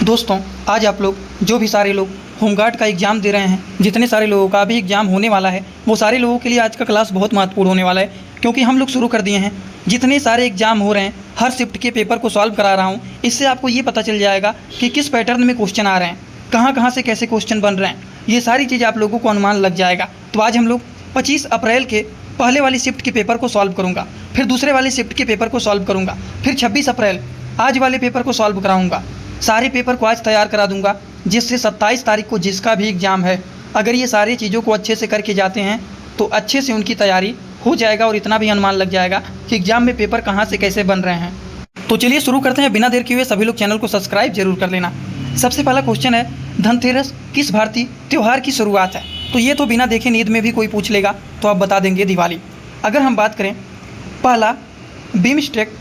दोस्तों, आज आप लोग जो भी सारे लोग होमगार्ड का एग्ज़ाम दे रहे हैं, जितने सारे लोगों का अभी एग्ज़ाम होने वाला है, वो सारे लोगों के लिए आज का क्लास बहुत महत्वपूर्ण होने वाला है। क्योंकि हम लोग शुरू कर दिए हैं, जितने सारे एग्ज़ाम हो रहे हैं हर शिफ्ट के पेपर को सॉल्व करा रहा हूँ। इससे आपको ये पता चल जाएगा कि किस पैटर्न में क्वेश्चन आ रहे हैं, कहाँ कहाँ से कैसे क्वेश्चन बन रहे हैं, ये सारी चीज़ आप लोगों को अनुमान लग जाएगा। तो आज हम लोग 25 अप्रैल के पहले वाली शिफ्ट के पेपर को सॉल्व करूँगा, फिर दूसरे वाले शिफ्ट के पेपर को सॉल्व करूँगा, फिर 26 अप्रैल आज वाले पेपर को सॉल्व कराऊँगा। सारे पेपर को आज तैयार करा दूंगा, जिससे 27 तारीख को जिसका भी एग्ज़ाम है, अगर ये सारी चीज़ों को अच्छे से करके जाते हैं तो अच्छे से उनकी तैयारी हो जाएगा और इतना भी अनुमान लग जाएगा कि एग्ज़ाम में पेपर कहाँ से कैसे बन रहे हैं। तो चलिए शुरू करते हैं, बिना देर किए हुए सभी लोग चैनल को सब्सक्राइब जरूर कर लेना। सबसे पहला क्वेश्चन है, धनतेरस किस भारतीय त्यौहार की शुरुआत है? तो ये तो बिना देखे नींद में भी कोई पूछ लेगा तो आप बता देंगे दिवाली। अगर हम बात करें, पहला बिमस्टेक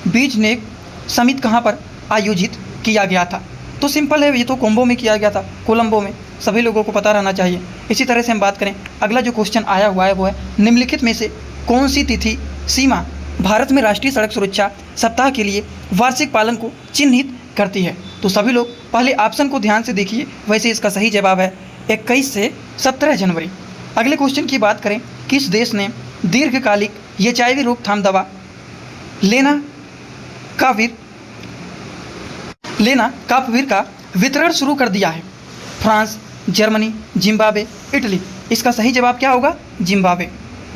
बीजनेक समिट कहाँ पर आयोजित किया गया था? तो सिंपल है, ये तो कोलंबो में किया गया था, कोलंबो में, सभी लोगों को पता रहना चाहिए। इसी तरह से हम बात करें, अगला जो क्वेश्चन आया हुआ है वो है, निम्नलिखित में से कौन सी तिथि सीमा भारत में राष्ट्रीय सड़क सुरक्षा सप्ताह के लिए वार्षिक पालन को चिन्हित करती है? तो सभी लोग पहले ऑप्शन को ध्यान से देखिए, वैसे इसका सही जवाब है 21 से 17 जनवरी। अगले क्वेश्चन की बात करें, किस देश ने दीर्घकालिक HIV रोकथाम दवा लेनाकाविर का वितरण शुरू कर दिया है? France, Germany, Zimbabwe, Italy. इसका सही जवाब क्या होगा? जिम्बाब्वे।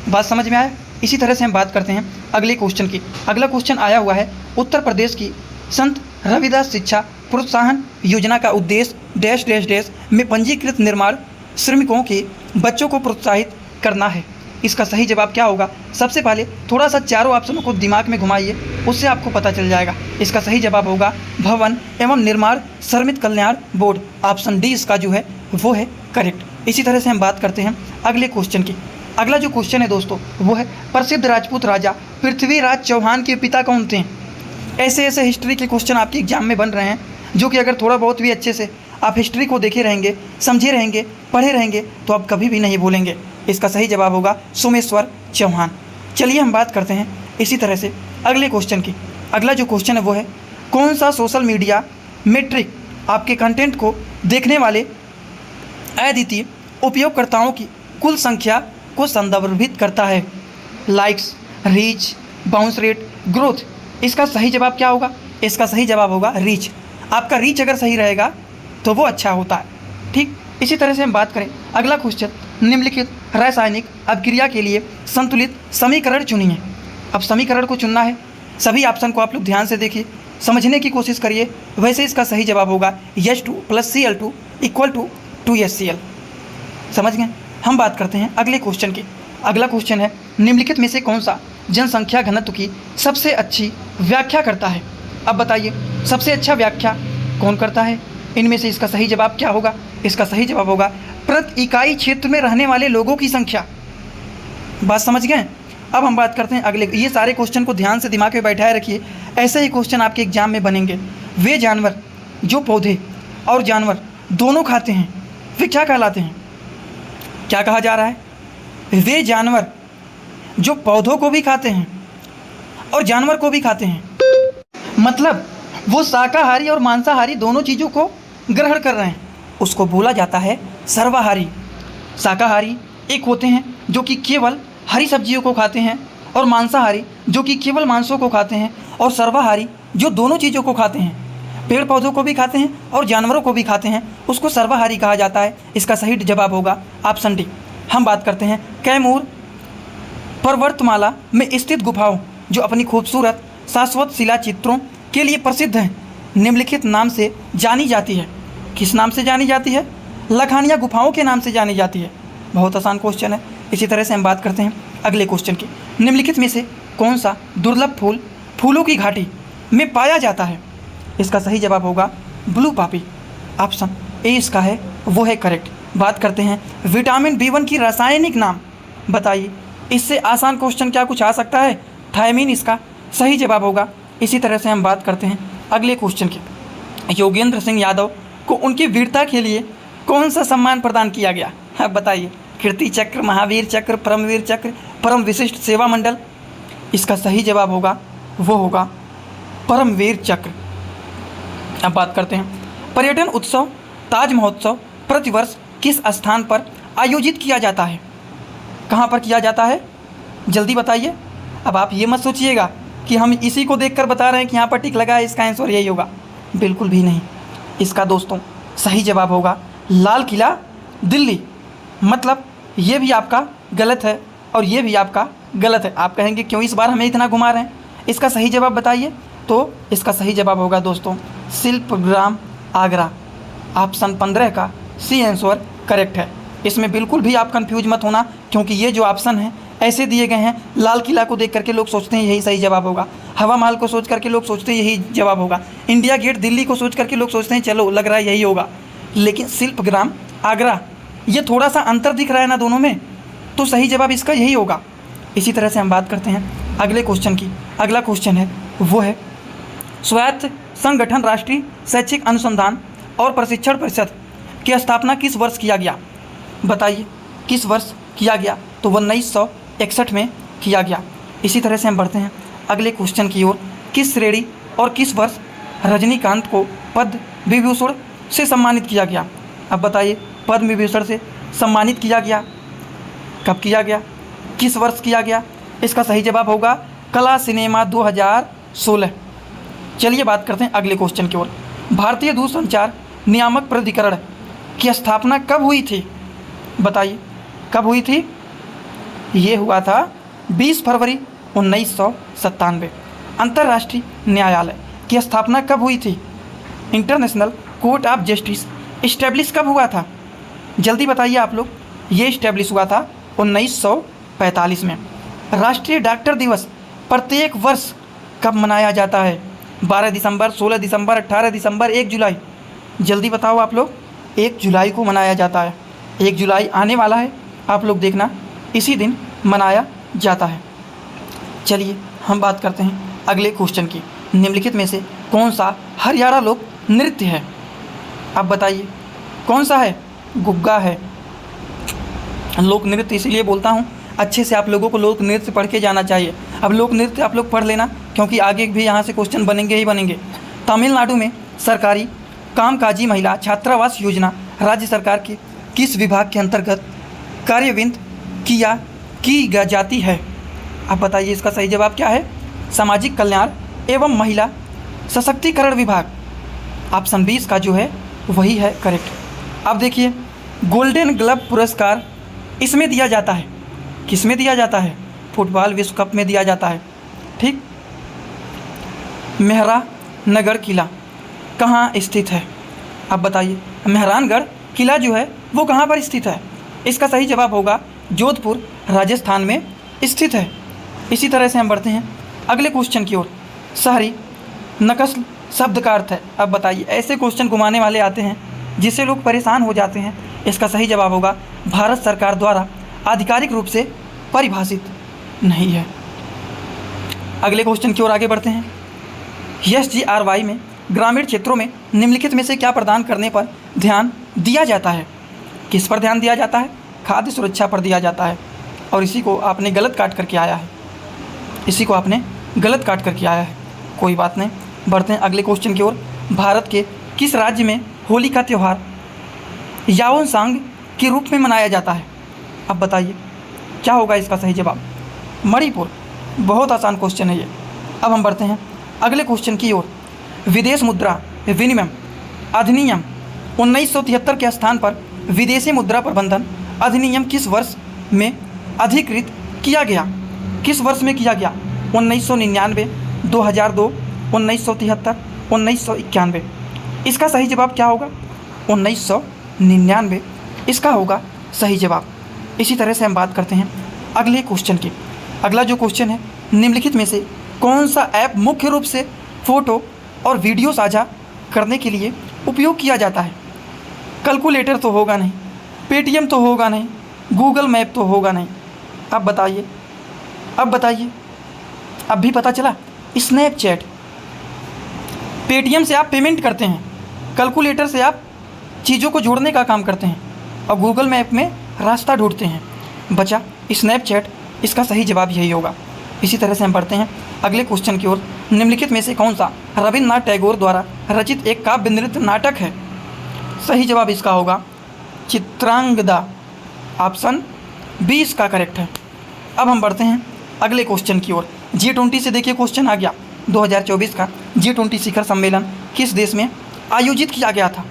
बात समझ में आया? इसी तरह से हम बात करते हैं अगले क्वेश्चन की। अगला क्वेश्चन आया हुआ है, उत्तर प्रदेश की संत रविदास शिक्षा प्रोत्साहन योजना का उद्देश्य डैश डैश डैश में पंजीकृत निर्माण श्रमिकों के बच्चों को प्रोत्साहित करना है। इसका सही जवाब क्या होगा? सबसे पहले थोड़ा सा चारों ऑप्शनों को दिमाग में घुमाइए, उससे आपको पता चल जाएगा। इसका सही जवाब होगा भवन एवं निर्माण श्रमिक कल्याण बोर्ड। ऑप्शन डी इसका जो है वो है करेक्ट। इसी तरह से हम बात करते हैं अगले क्वेश्चन की। अगला जो क्वेश्चन है दोस्तों वो है, प्रसिद्ध राजपूत राजा पृथ्वीराज चौहान के पिता कौन थे? ऐसे ऐसे हिस्ट्री के क्वेश्चन आपके एग्जाम में बन रहे हैं, जो कि अगर थोड़ा बहुत भी अच्छे से आप हिस्ट्री को देखे रहेंगे, समझे रहेंगे, पढ़े रहेंगे तो आप कभी भी नहीं भूलेंगे। इसका सही जवाब होगा सोमेश्वर चौहान। चलिए हम बात करते हैं इसी तरह से अगले क्वेश्चन की। अगला जो क्वेश्चन है वो है, कौन सा सोशल मीडिया मेट्रिक आपके कंटेंट को देखने वाले अद्वितीय उपयोगकर्ताओं की कुल संख्या को संदर्भित करता है? Likes, reach, bounce rate, growth. इसका सही जवाब क्या होगा? इसका सही जवाब होगा रीच। आपका रीच अगर सही रहेगा तो वो अच्छा होता है। ठीक, इसी तरह से हम बात करें अगला क्वेश्चन, निम्नलिखित रासायनिक अभिक्रिया के लिए संतुलित समीकरण चुनिए। अब समीकरण को चुनना है, सभी ऑप्शन को आप लोग ध्यान से देखिए, समझने की कोशिश करिए। वैसे इसका सही जवाब होगा H2 + Cl2 = 2HCl। समझ गए? हम बात करते हैं अगले क्वेश्चन की। अगला क्वेश्चन है, निम्नलिखित में से कौन सा जनसंख्या घनत्व की सबसे अच्छी व्याख्या करता है? अब बताइए, सबसे अच्छा व्याख्या कौन करता है? इनमें से इसका सही जवाब क्या होगा? इसका सही जवाब होगा प्रति इकाई क्षेत्र में रहने वाले लोगों की संख्या। बात समझ गए? अब हम बात करते हैं अगले। ये सारे क्वेश्चन को ध्यान से दिमाग में बैठाए रखिए, ऐसे ही क्वेश्चन आपके एग्जाम में बनेंगे। वे जानवर जो पौधे और जानवर दोनों खाते हैं वे क्या कहलाते हैं? क्या कहा जा रहा है? वे जानवर जो पौधों को भी खाते हैं और जानवर को भी खाते हैं, मतलब वो शाकाहारी और मांसाहारी दोनों चीज़ों को ग्रहण कर रहे हैं, उसको बोला जाता है सर्वाहारी। शाकाहारी एक होते हैं जो कि केवल हरी सब्जियों को खाते हैं, और मांसाहारी जो कि केवल मांसों को खाते हैं, और सर्वाहारी जो दोनों चीज़ों को खाते हैं, पेड़ पौधों को भी खाते हैं और जानवरों को भी खाते हैं, उसको सर्वाहारी कहा जाता है। इसका सही जवाब होगा ऑप्शन डी। हम बात करते हैं कैमूर पर्वतमाला में स्थित गुफाओं जो अपनी खूबसूरत शाश्वत शिला चित्रों के लिए प्रसिद्ध हैं, निम्नलिखित नाम से जानी जाती है? किस नाम से जानी जाती है? लखानिया गुफाओं के नाम से जानी जाती है। बहुत आसान क्वेश्चन है। इसी तरह से हम बात करते हैं अगले क्वेश्चन की। निम्नलिखित में से कौन सा दुर्लभ फूल फूलों की घाटी में पाया जाता है? इसका सही जवाब होगा ब्लू पॉपी। ऑप्शन ए इसका है वो है करेक्ट। बात करते हैं विटामिन B1 की रासायनिक नाम बताइए। इससे आसान क्वेश्चन क्या कुछ आ सकता है? थायमीन इसका सही जवाब होगा। इसी तरह से हम बात करते हैं अगले क्वेश्चन की। योगेंद्र सिंह यादव को उनकी वीरता के लिए कौन सा सम्मान प्रदान किया गया? अब बताइए, कीर्ति चक्र, महावीर चक्र, परमवीर चक्र, परम विशिष्ट सेवा मंडल। इसका सही जवाब होगा वो होगा परमवीर चक्र। अब बात करते हैं पर्यटन उत्सव ताज महोत्सव प्रतिवर्ष किस स्थान पर आयोजित किया जाता है? कहाँ पर किया जाता है? जल्दी बताइए। अब आप ये मत सोचिएगा कि हम इसी को देखकर बता रहे हैं कि यहाँ पर टिक लगा है, इसका आंसर यही होगा। बिल्कुल भी नहीं। इसका दोस्तों सही जवाब होगा लाल किला दिल्ली। मतलब ये भी आपका गलत है और ये भी आपका गलत है। आप कहेंगे क्यों इस बार हमें इतना घुमा रहे हैं? इसका सही जवाब बताइए। तो इसका सही जवाब होगा दोस्तों शिल्पग्राम आगरा। ऑप्शन 15 का सी आंसर करेक्ट है। इसमें बिल्कुल भी आप कंफ्यूज मत होना, क्योंकि ये जो ऑप्शन हैं ऐसे दिए गए हैं। लाल किला को देख करके लोग सोचते हैं यही सही जवाब होगा, हवा महल को सोच करके लोग सोचते हैं यही जवाब होगा, इंडिया गेट दिल्ली को सोच करके लोग सोचते हैं चलो लग रहा है यही होगा, लेकिन शिल्पग्राम आगरा ये थोड़ा सा अंतर दिख रहा है ना दोनों में, तो सही जवाब इसका यही होगा। इसी तरह से हम बात करते हैं अगले क्वेश्चन की। अगला क्वेश्चन है वो है स्वायत्त संगठन राष्ट्रीय शैक्षिक अनुसंधान और प्रशिक्षण परिषद की स्थापना किस वर्ष किया गया? बताइए किस वर्ष किया गया? तो 1961 में किया गया। इसी तरह से हम बढ़ते हैं अगले क्वेश्चन की ओर। किस श्रेणी और किस वर्ष रजनीकांत को पद्म विभूषण से सम्मानित किया गया? अब बताइए पद्म विभूषण से सम्मानित किया गया, कब किया गया, किस वर्ष किया गया? इसका सही जवाब होगा कला सिनेमा 2016। चलिए बात करते हैं अगले क्वेश्चन की ओर। भारतीय दूरसंचार नियामक प्राधिकरण की स्थापना कब हुई थी? बताइए कब हुई थी? ये हुआ था 20 फरवरी 1997। अंतर्राष्ट्रीय न्यायालय की स्थापना कब हुई थी? International court of justice establish कब हुआ था? जल्दी बताइए आप लोग। ये इस्टेब्लिश हुआ था 1945 में। राष्ट्रीय डॉक्टर दिवस प्रत्येक वर्ष कब मनाया जाता है? 12 दिसंबर, 16 दिसंबर, 18 दिसंबर, 1 जुलाई। जल्दी बताओ आप लोग। 1 जुलाई को मनाया जाता है। 1 जुलाई आने वाला है, आप लोग देखना इसी दिन मनाया जाता है। चलिए हम बात करते हैं अगले क्वेश्चन की। निम्नलिखित में से कौन सा हरियाणा लोक नृत्य है? आप बताइए कौन सा है? गुग्गा है। लोक नृत्य इसलिए बोलता हूँ अच्छे से आप लोगों को लोक नृत्य पढ़ के जाना चाहिए। अब लोक नृत्य आप लोग पढ़ लेना, क्योंकि आगे भी यहाँ से क्वेश्चन बनेंगे ही बनेंगे। तमिलनाडु में सरकारी कामकाजी महिला छात्रावास योजना राज्य सरकार के किस विभाग के अंतर्गत कार्यान्वित की जाती है? आप बताइए इसका सही जवाब क्या है? सामाजिक कल्याण एवं महिला सशक्तिकरण विभाग। ऑप्शन 20 का जो है वही है करेक्ट। अब देखिए गोल्डन ग्लव पुरस्कार इसमें दिया जाता है। किस में दिया जाता है? फुटबॉल विश्व कप में दिया जाता है। ठीक। मेहरानगढ़ किला कहाँ स्थित है? आप बताइए मेहरानगढ़ किला जो है वो कहाँ पर स्थित है? इसका सही जवाब होगा जोधपुर राजस्थान में स्थित है। इसी तरह से हम बढ़ते हैं अगले क्वेश्चन की ओर। शहरी नक्सल शब्द का अर्थ है। अब बताइए ऐसे क्वेश्चन घुमाने वाले आते हैं जिससे लोग परेशान हो जाते हैं। इसका सही जवाब होगा भारत सरकार द्वारा आधिकारिक रूप से परिभाषित नहीं है। अगले क्वेश्चन की ओर आगे बढ़ते हैं। SGRY में ग्रामीण क्षेत्रों में निम्नलिखित में से क्या प्रदान करने पर ध्यान दिया जाता है? किस पर ध्यान दिया जाता है? खाद्य सुरक्षा पर दिया जाता है। और इसी को आपने गलत काट करके आया है। इसी को आपने गलत काट करके आया है। कोई बात नहीं, बढ़ते हैं अगले क्वेश्चन की ओर। भारत के किस राज्य में होली का त्यौहार याओसांग के रूप में मनाया जाता है? अब बताइए क्या होगा इसका सही जवाब? मणिपुर। बहुत आसान क्वेश्चन है ये। अब हम बढ़ते हैं अगले क्वेश्चन की ओर। विदेश मुद्रा विनिमय अधिनियम 1973 के स्थान पर विदेशी मुद्रा प्रबंधन अधिनियम किस वर्ष में अधिकृत किया गया? किस वर्ष में किया गया? 1999, 2002, 1973, 1991। इसका सही जवाब क्या होगा? 1999 इसका होगा सही जवाब। इसी तरह से हम बात करते हैं अगले क्वेश्चन की। अगला जो क्वेश्चन है, निम्नलिखित में से कौन सा ऐप मुख्य रूप से फ़ोटो और वीडियो साझा करने के लिए उपयोग किया जाता है? कैलकुलेटर तो होगा नहीं, पेटीएम तो होगा नहीं, गूगल मैप तो होगा नहीं। अब बताइए, अब बताइए। अब भी पता चला स्नैपचैट। पेटीएम से आप पेमेंट करते हैं, कैलकुलेटर से आप चीज़ों को जोड़ने का काम करते हैं, और गूगल मैप में रास्ता ढूंढते हैं। बचा स्नैपचैट। इसका सही जवाब यही होगा। इसी तरह से हम बढ़ते हैं अगले क्वेश्चन की ओर। निम्नलिखित में से कौन सा रविन्द्रनाथ टैगोर द्वारा रचित एक काव्य नृत्य नाटक है? सही जवाब इसका होगा चित्रांगदा। ऑप्शन बी इसका करेक्ट है। अब हम बढ़ते हैं अगले क्वेश्चन की ओर। G20 से देखिए क्वेश्चन आ गया। 2024 का G20 शिखर सम्मेलन किस देश में आयोजित किया गया था?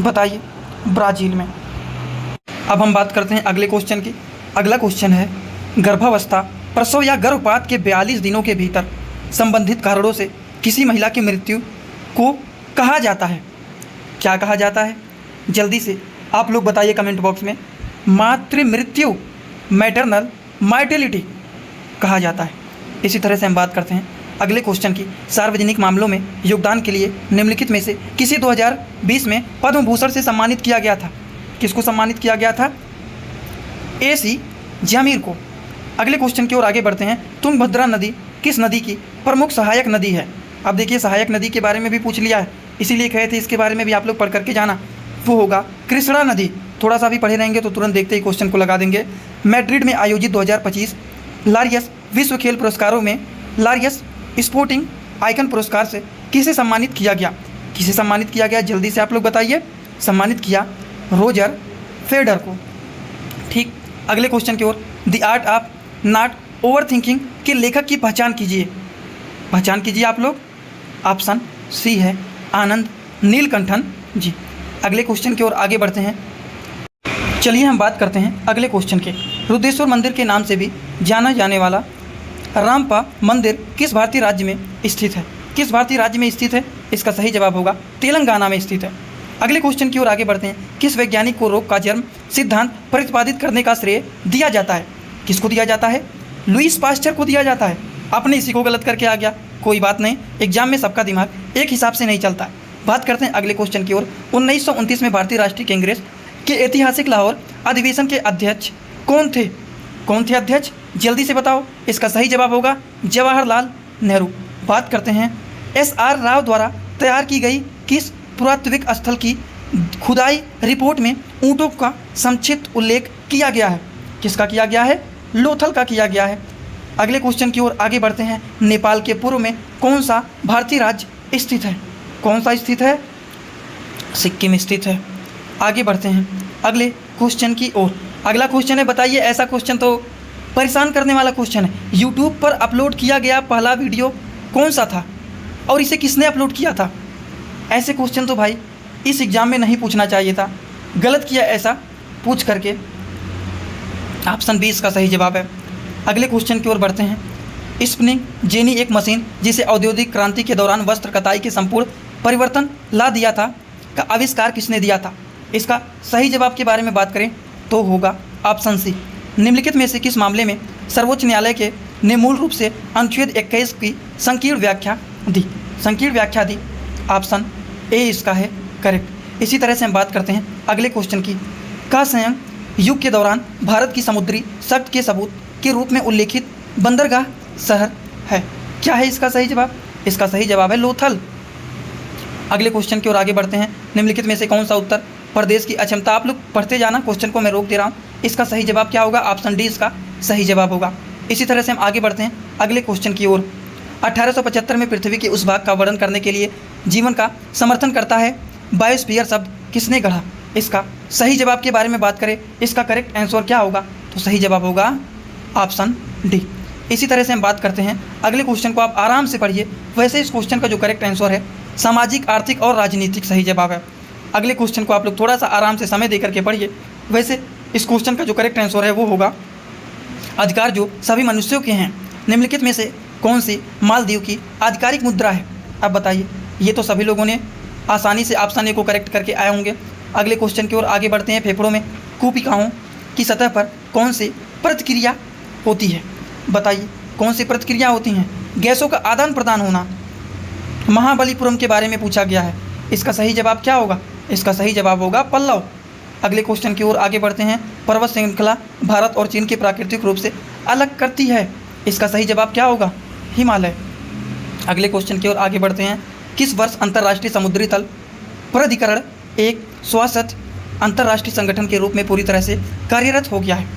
बताइए। ब्राज़ील में। अब हम बात करते हैं अगले क्वेश्चन की। अगला क्वेश्चन है गर्भावस्था, प्रसव या गर्भपात के 42 दिनों के भीतर संबंधित कारणों से किसी महिला की मृत्यु को कहा जाता है? क्या कहा जाता है? जल्दी से आप लोग बताइए कमेंट बॉक्स में। मातृ मृत्यु, मैटरनल मार्टेलिटी कहा जाता है। इसी तरह से हम बात करते हैं अगले क्वेश्चन की। सार्वजनिक मामलों में योगदान के लिए निम्नलिखित में से किसी 2020 में पद्म भूषण से सम्मानित किया गया था? किसको सम्मानित किया गया था? AC जमीर को। अगले क्वेश्चन की ओर आगे बढ़ते हैं। तुंगभद्रा नदी किस नदी की प्रमुख सहायक नदी है? अब देखिए सहायक नदी के बारे में भी पूछ लिया है, इसीलिए कहे थे इसके बारे में भी आप लोग पढ़ करके जाना। वो होगा कृष्णा नदी। थोड़ा सा भी पढ़े रहेंगे तो तुरंत देखते ही क्वेश्चन को लगा देंगे। मैड्रिड में आयोजित 2025 लारियस विश्व खेल पुरस्कारों में लारियस स्पोर्टिंग आइकन पुरस्कार से किसे सम्मानित किया गया? किसे सम्मानित किया गया? जल्दी से आप लोग बताइए। सम्मानित किया रोजर फेडर को। ठीक। अगले क्वेश्चन की ओर। The art of not overthinking के लेखक की पहचान कीजिए। पहचान कीजिए आप लोग। ऑप्शन सी है आनंद नीलकंठन जी। अगले क्वेश्चन की ओर आगे बढ़ते हैं। चलिए हम बात करते हैं अगले क्वेश्चन के। रुद्रेश्वर मंदिर के नाम से भी जाना जाने वाला रामपा मंदिर किस भारतीय राज्य में स्थित है? किस भारतीय राज्य में स्थित है? इसका सही जवाब होगा तेलंगाना में स्थित है। अगले क्वेश्चन की ओर आगे बढ़ते हैं। किस वैज्ञानिक को रोग का जन्म सिद्धांत प्रतिपादित करने का श्रेय दिया जाता है? किसको दिया जाता है? लुईस पास्चर को दिया जाता है। आपने इसी को गलत करके आ गया, कोई बात नहीं, एग्जाम में सबका दिमाग एक हिसाब से नहीं चलता है। बात करते हैं अगले क्वेश्चन की ओर। 1929 में भारतीय राष्ट्रीय कांग्रेस के ऐतिहासिक लाहौर अधिवेशन के अध्यक्ष कौन थे? कौन थे अध्यक्ष? जल्दी से बताओ। इसका सही जवाब होगा जवाहरलाल नेहरू। बात करते हैं SR राव द्वारा तैयार की गई किस पुरातात्विक स्थल की खुदाई रिपोर्ट में ऊँटों का संक्षिप्त उल्लेख किया गया है? किसका किया गया है? लोथल का किया गया है। अगले क्वेश्चन की ओर आगे बढ़ते हैं। नेपाल के पूर्व में कौन सा भारतीय राज्य स्थित है? कौन सा स्थित है? सिक्किम स्थित है। आगे बढ़ते हैं अगले क्वेश्चन की ओर। अगला क्वेश्चन है, बताइए ऐसा क्वेश्चन तो परेशान करने वाला क्वेश्चन है। यूट्यूब पर अपलोड किया गया पहला वीडियो कौन सा था और इसे किसने अपलोड किया था? ऐसे क्वेश्चन तो भाई इस एग्ज़ाम में नहीं पूछना चाहिए था, गलत किया ऐसा पूछ करके। ऑप्शन बी इसका सही जवाब है। अगले क्वेश्चन की ओर बढ़ते हैं। स्पिनिंग जेनी एक मशीन जिसे औद्योगिक क्रांति के दौरान वस्त्र कताई के संपूर्ण परिवर्तन ला दिया था का आविष्कार किसने दिया था? इसका सही जवाब के बारे में बात करें तो होगा ऑप्शन सी। निम्नलिखित में से किस मामले में सर्वोच्च न्यायालय के ने मूल रूप से अनुच्छेद 21 की संकीर्ण व्याख्या दी? संकीर्ण व्याख्या दी। ऑप्शन ए इसका है करेक्ट। इसी तरह से हम बात करते हैं अगले क्वेश्चन की। का संयुक्त युग के दौरान भारत की समुद्री शक्ति के सबूत के रूप में उल्लेखित बंदरगाह शहर है? क्या है इसका सही जवाब? इसका सही जवाब है लोथल। अगले क्वेश्चन की ओर आगे बढ़ते हैं। निम्नलिखित में से कौन सा उत्तर प्रदेश की अक्षमता? आप लोग पढ़ते जाना, क्वेश्चन को मैं रोक दे रहा हूँ। इसका सही जवाब क्या होगा? ऑप्शन डी इसका सही जवाब होगा। इसी तरह से हम आगे बढ़ते हैं अगले क्वेश्चन की ओर। 1875 में पृथ्वी के उस भाग का वर्णन करने के लिए जीवन का समर्थन करता है बायोस्फीयर शब्द किसने गढ़ा? इसका सही जवाब के बारे में बात करें, इसका करेक्ट आंसर क्या होगा? तो सही जवाब होगा ऑप्शन डी। इसी तरह से हम बात करते हैं अगले क्वेश्चन को, आप आराम से पढ़िए। वैसे इस क्वेश्चन का जो करेक्ट आंसर है सामाजिक, आर्थिक और राजनीतिक सही जवाब है। अगले क्वेश्चन को आप लोग थोड़ा सा आराम से समय दे करके पढ़िए। वैसे इस क्वेश्चन का जो करेक्ट आंसर है वो होगा अधिकार जो सभी मनुष्यों के हैं। निम्नलिखित में से कौन सी मालदीव की आधिकारिक मुद्रा है? अब बताइए। ये तो सभी लोगों ने आसानी से ऑप्शन ए को करेक्ट करके आए होंगे। अगले क्वेश्चन की ओर आगे बढ़ते हैं। फेफड़ों में कूपिकाओं की सतह पर कौन सी प्रतिक्रिया होती है? बताइए कौन सी प्रतिक्रिया होती हैं? गैसों का आदान प्रदान होना। महाबलीपुरम के बारे में पूछा गया है। इसका सही जवाब क्या होगा? इसका सही जवाब होगा पल्लव। अगले क्वेश्चन की ओर आगे बढ़ते हैं। पर्वत श्रृंखला भारत और चीन के प्राकृतिक रूप से अलग करती है। इसका सही जवाब क्या होगा? हिमालय। अगले क्वेश्चन की ओर आगे बढ़ते हैं। किस वर्ष अंतर्राष्ट्रीय समुद्री तल प्राधिकरण एक स्वायत्त अंतर्राष्ट्रीय संगठन के रूप में पूरी तरह से कार्यरत हो गया है?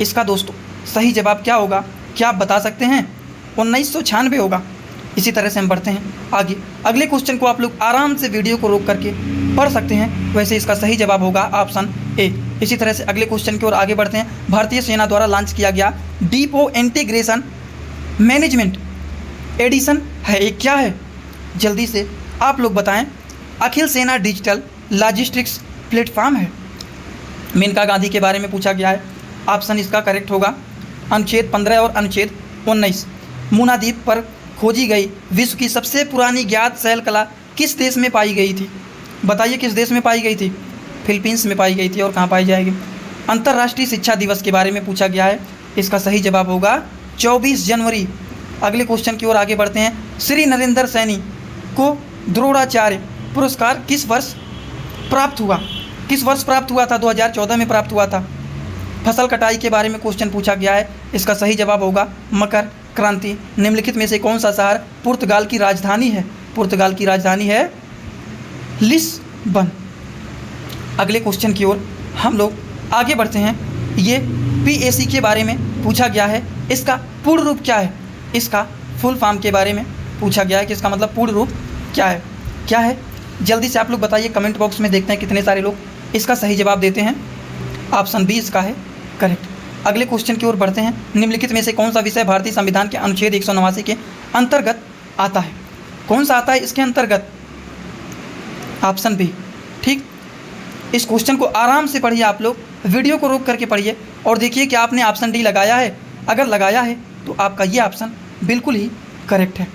इसका दोस्तों सही जवाब क्या होगा? क्या आप बता सकते हैं? 1996 होगा। इसी तरह से हम बढ़ते हैं आगे। अगले क्वेश्चन को आप लोग आराम से वीडियो को रोक करके पढ़ सकते हैं। वैसे इसका सही जवाब होगा ऑप्शन ए। इसी तरह से अगले क्वेश्चन की ओर आगे बढ़ते हैं। भारतीय सेना द्वारा लॉन्च किया गया डिपो इंटीग्रेशन मैनेजमेंट एडिशन है, एक क्या है? जल्दी से आप लोग बताएं। अखिल सेना डिजिटल लॉजिस्टिक्स प्लेटफॉर्म है। मेनका गांधी के बारे में पूछा गया है। ऑप्शन इसका करेक्ट होगा अनुच्छेद 15 और अनुच्छेद 19। मुना द्वीप पर खोजी गई विश्व की सबसे पुरानी ज्ञात शैल कला किस देश में पाई गई थी? बताइए किस देश में पाई गई थी? फिलीपींस में पाई गई थी। और कहाँ पाई जाएगी? अंतर्राष्ट्रीय शिक्षा दिवस के बारे में पूछा गया है। इसका सही जवाब होगा 24 जनवरी। अगले क्वेश्चन की ओर आगे बढ़ते हैं। श्री नरेंद्र सैनी को द्रोणाचार्य पुरस्कार किस वर्ष प्राप्त हुआ? किस वर्ष प्राप्त हुआ था? 2014 में प्राप्त हुआ था। फसल कटाई के बारे में क्वेश्चन पूछा गया है। इसका सही जवाब होगा मकर क्रांति। निम्नलिखित में से कौन सा शहर पुर्तगाल की राजधानी है? पुर्तगाल की राजधानी है लिस्बन। अगले क्वेश्चन की ओर हम लोग आगे बढ़ते हैं। ये PAC के बारे में पूछा गया है। इसका पूर्ण रूप क्या है? इसका फुल फॉर्म के बारे में पूछा गया है कि इसका मतलब पूर्ण रूप क्या है? क्या है? जल्दी से आप लोग बताइए कमेंट बॉक्स में। देखते हैं कितने सारे लोग इसका सही जवाब देते हैं। ऑप्शन बी इसका है करेक्ट। अगले क्वेश्चन की ओर बढ़ते हैं। निम्नलिखित में से कौन सा विषय भारतीय संविधान के अनुच्छेद 189 के अंतर्गत आता है? कौन सा आता है इसके अंतर्गत? Option B. ठीक, इस क्वेश्चन को आराम से पढ़िए आप लोग, वीडियो को रोक करके पढ़िए और देखिए कि आपने ऑप्शन डी लगाया है। अगर लगाया है तो आपका ये ऑप्शन बिल्कुल ही करेक्ट है।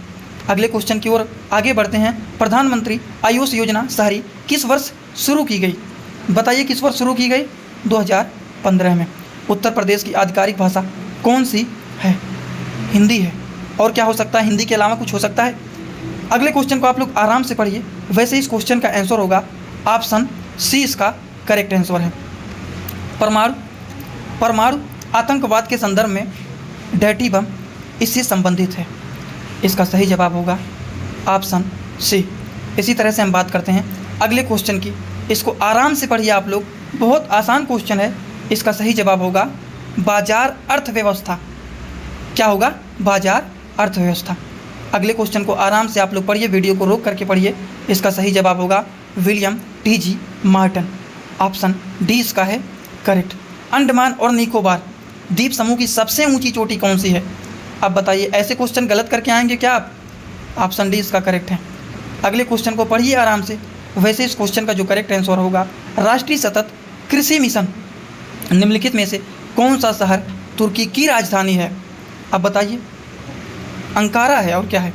अगले क्वेश्चन की ओर आगे बढ़ते हैं। प्रधानमंत्री आयुष योजना शहरी किस वर्ष शुरू की गई? बताइए किस वर्ष शुरू की गई? 2015 में। उत्तर प्रदेश की आधिकारिक भाषा कौन सी है? हिंदी है। और क्या हो सकता है? हिंदी के अलावा कुछ हो सकता है? अगले क्वेश्चन को आप लोग आराम से पढ़िए। वैसे इस क्वेश्चन का आंसर होगा ऑप्शन सी इसका करेक्ट आंसर है। परमाणु आतंकवाद के संदर्भ में डर्टी बम इससे संबंधित है। इसका सही जवाब होगा ऑप्शन सी। इसी तरह से हम बात करते हैं अगले क्वेश्चन की। इसको आराम से पढ़िए आप लोग, बहुत आसान क्वेश्चन है। इसका सही जवाब होगा बाजार अर्थव्यवस्था। क्या होगा? बाजार अर्थव्यवस्था। अगले क्वेश्चन को आराम से आप लोग पढ़िए, वीडियो को रोक करके पढ़िए। इसका सही जवाब होगा William TG Marton. Option D इसका है करेक्ट। अंडमान और निकोबार द्वीप समूह की सबसे ऊंची चोटी कौन सी है? अब बताइए, ऐसे क्वेश्चन गलत करके आएंगे क्या आप? ऑप्शन डी इसका करेक्ट है। अगले क्वेश्चन को पढ़िए आराम से। वैसे इस क्वेश्चन का जो करेक्ट आंसर होगा राष्ट्रीय सतत कृषि मिशन। निम्नलिखित में से कौन सा शहर तुर्की की राजधानी है? अब बताइए। अंकारा है। और क्या है?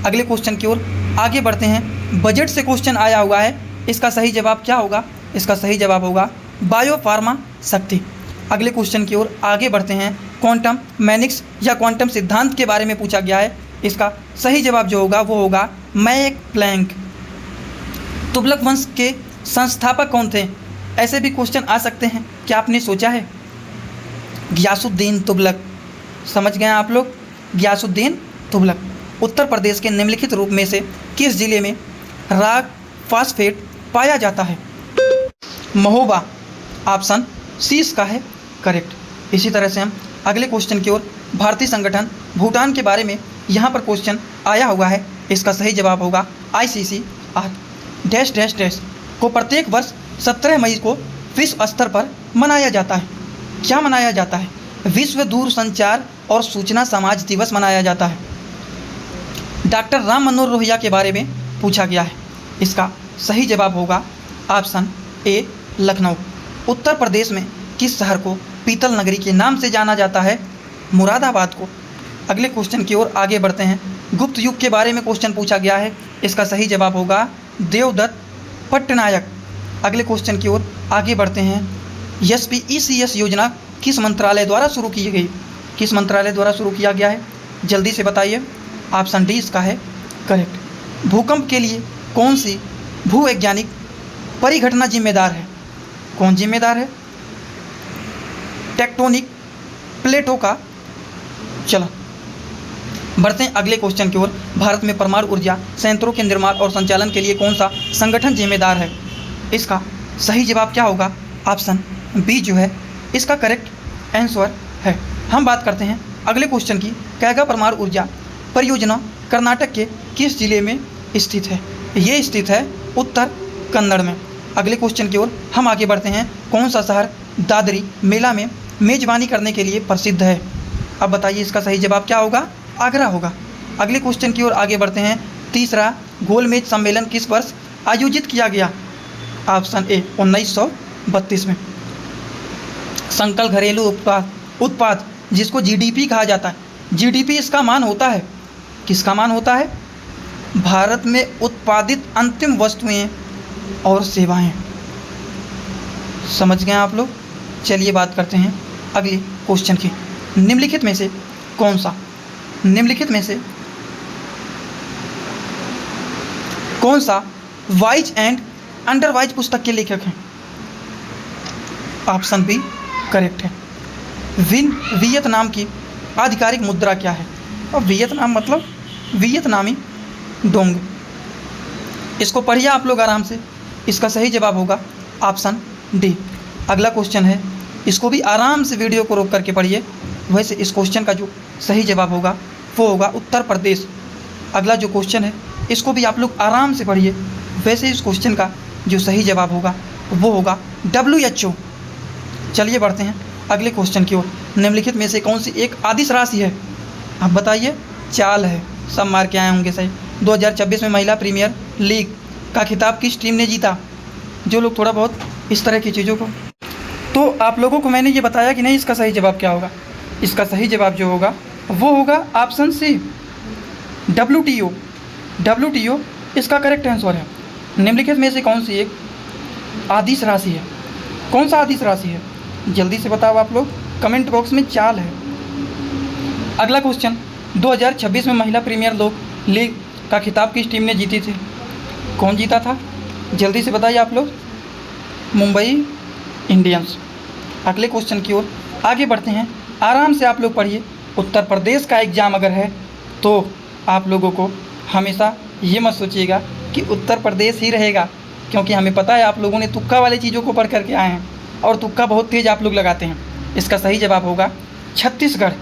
अगले क्वेश्चन की ओर आगे बढ़ते हैं। बजट से क्वेश्चन आया हुआ है। इसका सही जवाब क्या होगा? इसका सही जवाब होगा बायोफार्मा शक्ति। अगले क्वेश्चन की ओर आगे बढ़ते हैं। क्वांटम मैनिक्स या क्वांटम सिद्धांत के बारे में पूछा गया है। इसका सही जवाब जो होगा वो होगा मैक्स प्लैंक। तुगलक वंश के संस्थापक कौन थे? ऐसे भी क्वेश्चन आ सकते हैं। क्या आपने सोचा है? गियासुद्दीन तुगलक। समझ गए आप लोग? गियासुद्दीन तुगलक। उत्तर प्रदेश के निम्नलिखित रूप में से किस जिले में राग फास्फेट पाया जाता है? महोबा। ऑप्शन सी इसका है करेक्ट। इसी तरह से हम अगले क्वेश्चन की ओर। भारतीय संगठन भूटान के बारे में यहाँ पर क्वेश्चन आया हुआ है। इसका सही जवाब होगा ICCR डैश डैश डैश को प्रत्येक वर्ष 17 मई को विश्व स्तर पर मनाया जाता है। क्या मनाया जाता है? विश्व दूरसंचार और सूचना समाज दिवस मनाया जाता है। डॉक्टर राम मनोहर लोहिया के बारे में पूछा गया है। इसका सही जवाब होगा ऑप्शन ए लखनऊ। उत्तर प्रदेश में किस शहर को पीतल नगरी के नाम से जाना जाता है? मुरादाबाद को। अगले क्वेश्चन की ओर आगे बढ़ते हैं। गुप्त युग के बारे में क्वेश्चन पूछा गया है। इसका सही जवाब होगा देवदत्त पट्टनायक। अगले क्वेश्चन की ओर आगे बढ़ते हैं। SPECS योजना किस मंत्रालय द्वारा शुरू की गई? किस मंत्रालय द्वारा शुरू किया गया है? जल्दी से बताइए। ऑप्शन डी इसका है करेक्ट। भूकंप के लिए कौन सी भूवैज्ञानिक परिघटना जिम्मेदार है? कौन जिम्मेदार है? टेक्टोनिक प्लेटों का। चलो बढ़ते हैं अगले क्वेश्चन की ओर। भारत में परमाणु ऊर्जा संयंत्रों के निर्माण और संचालन के लिए कौन सा संगठन जिम्मेदार है? इसका सही जवाब क्या होगा? ऑप्शन बी जो है इसका करेक्ट आंसर है। हम बात करते हैं अगले क्वेश्चन की। कैगा परमाणु ऊर्जा परियोजना कर्नाटक के किस जिले में स्थित है? ये स्थित है उत्तर कन्नड़ में। अगले क्वेश्चन की ओर हम आगे बढ़ते हैं। कौन सा शहर दादरी मेला में मेजबानी करने के लिए प्रसिद्ध है? अब बताइए इसका सही जवाब क्या होगा? आगरा होगा। अगले क्वेश्चन की ओर आगे बढ़ते हैं। तीसरा गोलमेज सम्मेलन किस वर्ष आयोजित किया गया? ऑप्शन ए 1932 में। सकल घरेलू उत्पाद जिसको जीडीपी कहा जाता है, जीडीपी इसका मान होता है, किसका मान होता है? भारत में उत्पादित अंतिम वस्तुएं और सेवाएं। समझ गए आप लोग? चलिए बात करते हैं अगले क्वेश्चन की। निम्नलिखित में से कौन सा वाइज एंड अंडरवाइज पुस्तक के लेखक हैं? ऑप्शन बी करेक्ट है। वियतनाम की आधिकारिक मुद्रा क्या है? और वियतनाम मतलब वियतनामी डोंग। इसको पढ़िए आप लोग आराम से। इसका सही जवाब होगा ऑप्शन डी। अगला क्वेश्चन है, इसको भी आराम से वीडियो को रोक करके पढ़िए। वैसे इस क्वेश्चन का जो सही जवाब होगा वो होगा उत्तर प्रदेश। अगला जो क्वेश्चन है इसको भी आप लोग आराम से पढ़िए। वैसे इस क्वेश्चन का जो सही जवाब होगा वो होगा WHO। चलिए बढ़ते हैं अगले क्वेश्चन की ओर। निम्नलिखित में से कौन सी एक आदिश राशि है? आप बताइए। चाल है। सब मार के आए होंगे सही। 2026 में महिला प्रीमियर लीग का खिताब किस टीम ने जीता? जो लोग थोड़ा बहुत इस तरह की चीज़ों को, तो आप लोगों को मैंने ये बताया कि नहीं इसका सही जवाब क्या होगा। इसका सही जवाब जो होगा वो होगा ऑप्शन सी WTO इसका करेक्ट आंसर है। निम्नलिखित में से कौन सी एक आदिश राशि है? कौन सा आदिश राशि है? जल्दी से बताओ आप लोग, कमेंट बॉक्स में। चाल है। अगला क्वेश्चन, 2026 में महिला प्रीमियर लीग का खिताब किस टीम ने जीती थी? कौन जीता था? जल्दी से बताइए आप लोग। मुंबई इंडियंस। अगले क्वेश्चन की ओर आगे बढ़ते हैं। आराम से आप लोग पढ़िए। उत्तर प्रदेश का एग्ज़ाम अगर है तो आप लोगों को हमेशा ये मत सोचिएगा कि उत्तर प्रदेश ही रहेगा, क्योंकि हमें पता है आप लोगों ने तुक्का वाली चीज़ों को पढ़ करके आए हैं और तुक्का बहुत तेज़ आप लोग लगाते हैं। इसका सही जवाब होगा छत्तीसगढ़।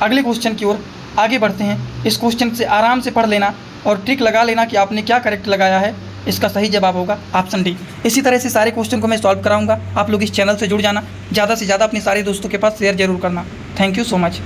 अगले क्वेश्चन की ओर आगे बढ़ते हैं। इस क्वेश्चन से आराम से पढ़ लेना और ट्रिक लगा लेना कि आपने क्या करेक्ट लगाया है। इसका सही जवाब होगा ऑप्शन डी। इसी तरह से सारे क्वेश्चन को मैं सॉल्व कराऊंगा। आप लोग इस चैनल से जुड़ जाना, ज़्यादा से ज़्यादा अपने सारे दोस्तों के पास शेयर जरूर करना। Thank you so much.